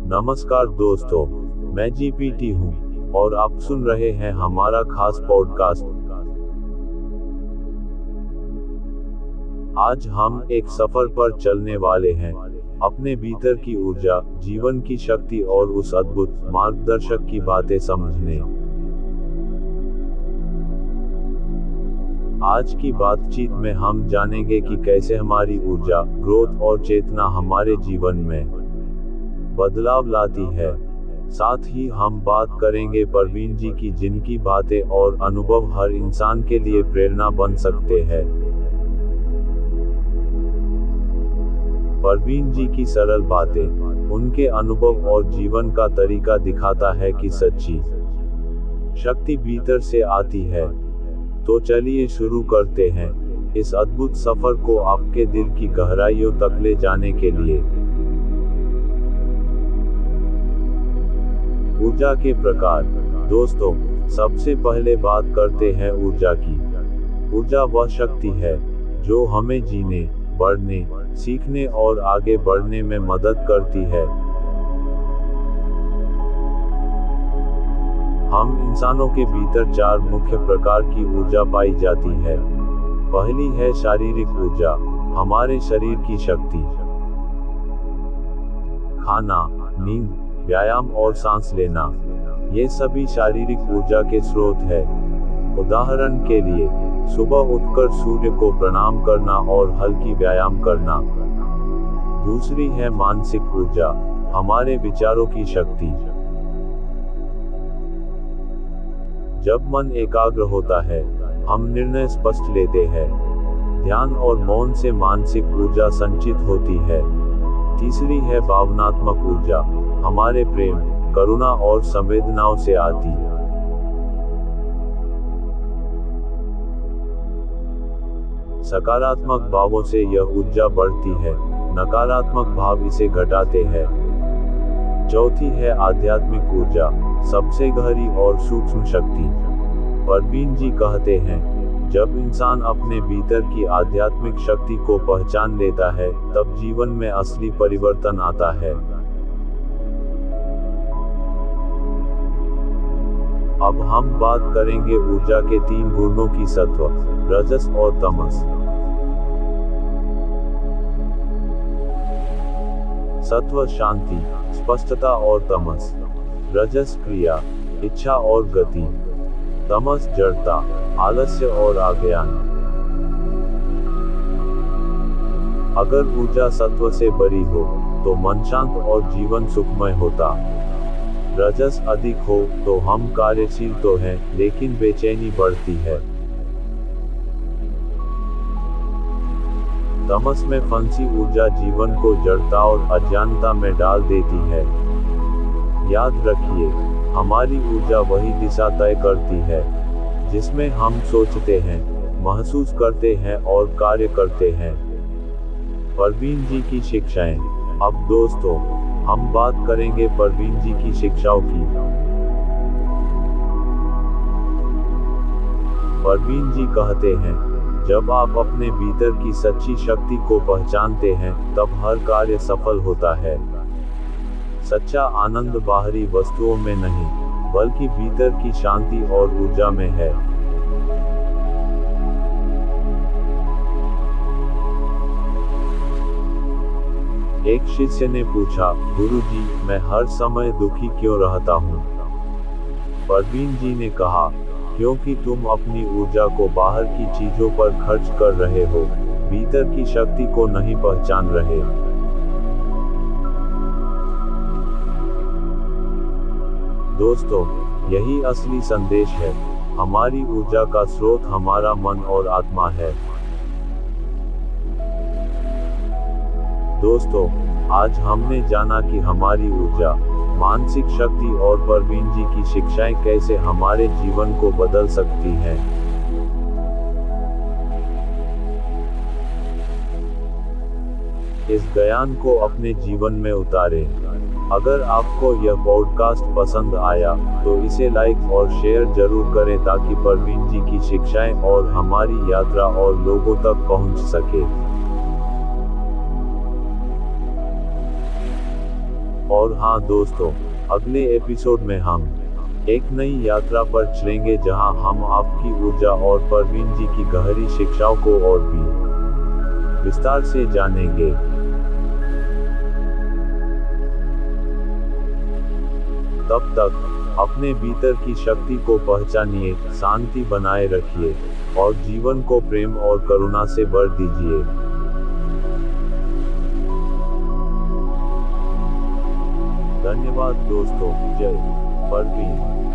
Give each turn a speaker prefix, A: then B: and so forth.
A: नमस्कार दोस्तों, मैं जीपीटी हूँ और आप सुन रहे हैं हमारा खास पॉडकास्ट। आज हम एक सफर पर चलने वाले हैं, अपने भीतर की ऊर्जा, जीवन की शक्ति और उस अद्भुत मार्गदर्शक की बातें समझने। आज की बातचीत में हम जानेंगे कि कैसे हमारी ऊर्जा, ग्रोथ और चेतना हमारे जीवन में बदलाव लाती है। साथ ही हम बात करेंगे परवीन जी की, जिनकी बातें और अनुभव हर इंसान के लिए प्रेरणा बन सकते हैं। परवीन जी की सरल बातें, उनके अनुभव और जीवन का तरीका दिखाता है कि सच्ची शक्ति भीतर से आती है। तो चलिए शुरू करते हैं इस अद्भुत सफर को आपके दिल की गहराइयों तक ले जाने के लिए। ऊर्जा के प्रकार। दोस्तों, सबसे पहले बात करते हैं ऊर्जा की। ऊर्जा वह शक्ति है जो हमें जीने, बढ़ने, सीखने और आगे बढ़ने में मदद करती है। हम इंसानों के भीतर 4 मुख्य प्रकार की ऊर्जा पाई जाती है। पहली है शारीरिक ऊर्जा, हमारे शरीर की शक्ति। खाना, नींद, व्यायाम और सांस लेना, ये सभी शारीरिक ऊर्जा के स्रोत हैं। उदाहरण के लिए, सुबह उठकर सूर्य को प्रणाम करना और हल्की व्यायाम करना। दूसरी है मानसिक ऊर्जा, हमारे विचारों की शक्ति। जब मन एकाग्र होता है, हम निर्णय स्पष्ट लेते हैं। ध्यान और मौन से मानसिक ऊर्जा संचित होती है। तीसरी है भावनात्मक ऊर्जा, हमारे प्रेम, करुणा और संवेदनाओं से आती। सकारात्मक भावों से यह ऊर्जा बढ़ती है, नकारात्मक भाव इसे घटाते हैं। चौथी है आध्यात्मिक ऊर्जा, सबसे गहरी और सूक्ष्म शक्ति। परवीन जी कहते हैं, जब इंसान अपने भीतर की आध्यात्मिक शक्ति को पहचान लेता है, तब जीवन में असली परिवर्तन आता है। अब हम बात करेंगे ऊर्जा के 3 गुणों की, सत्व, रजस और तमस। सत्व शांति, स्पष्टता और तमस। रजस क्रिया, इच्छा और गति। तमस जड़ता, आलस्य और अज्ञान। अगर ऊर्जा सत्व से भरी हो तो मन शांत और जीवन सुखमय होता। रजस अधिक हो तो हम कार्यशील तो हैं, लेकिन बेचैनी बढ़ती है। तमस में फंसी ऊर्जा जीवन को जड़ता और अज्ञानता में डाल देती है। याद रखिए, हमारी ऊर्जा वही दिशा तय करती है जिसमें हम सोचते हैं, महसूस करते हैं और कार्य करते हैं। परवीन जी की शिक्षाएं। अब दोस्तों, हम बात करेंगे परवीन जी की शिक्षाओं की। परवीन जी कहते हैं, जब आप अपने भीतर की सच्ची शक्ति को पहचानते हैं, तब हर कार्य सफल होता है। सच्चा आनंद बाहरी वस्तुओं में नहीं, बल्कि भीतर की शांति और ऊर्जा में है। एक शिष्य ने पूछा, गुरुजी, मैं हर समय दुखी क्यों रहता हूँ? परवीन जी ने कहा, क्योंकि तुम अपनी ऊर्जा को बाहर की चीजों पर खर्च कर रहे हो, भीतर की शक्ति को नहीं पहचान रहे। दोस्तों, यही असली संदेश है। हमारी ऊर्जा का स्रोत हमारा मन और आत्मा है। दोस्तों, आज हमने जाना कि हमारी ऊर्जा, मानसिक शक्ति और परवीन जी की शिक्षाएं कैसे हमारे जीवन को बदल सकती हैं। इस ज्ञान को अपने जीवन में उतारें। अगर आपको यह पॉडकास्ट पसंद आया तो इसे लाइक और शेयर जरूर करें, ताकि परवीन जी की शिक्षाएं और हमारी यात्रा और लोगों तक पहुंच सके। और हाँ दोस्तों, अगले एपिसोड में हम एक नई यात्रा पर चलेंगे जहां हम आपकी ऊर्जा और परवीन जी की गहरी शिक्षाओं को और भी विस्तार से जानेंगे। तब तक अपने भीतर की शक्ति को पहचानिए, शांति बनाए रखिए और जीवन को प्रेम और करुणा से भर दीजिए। धन्यवाद दोस्तों। जय परवीन।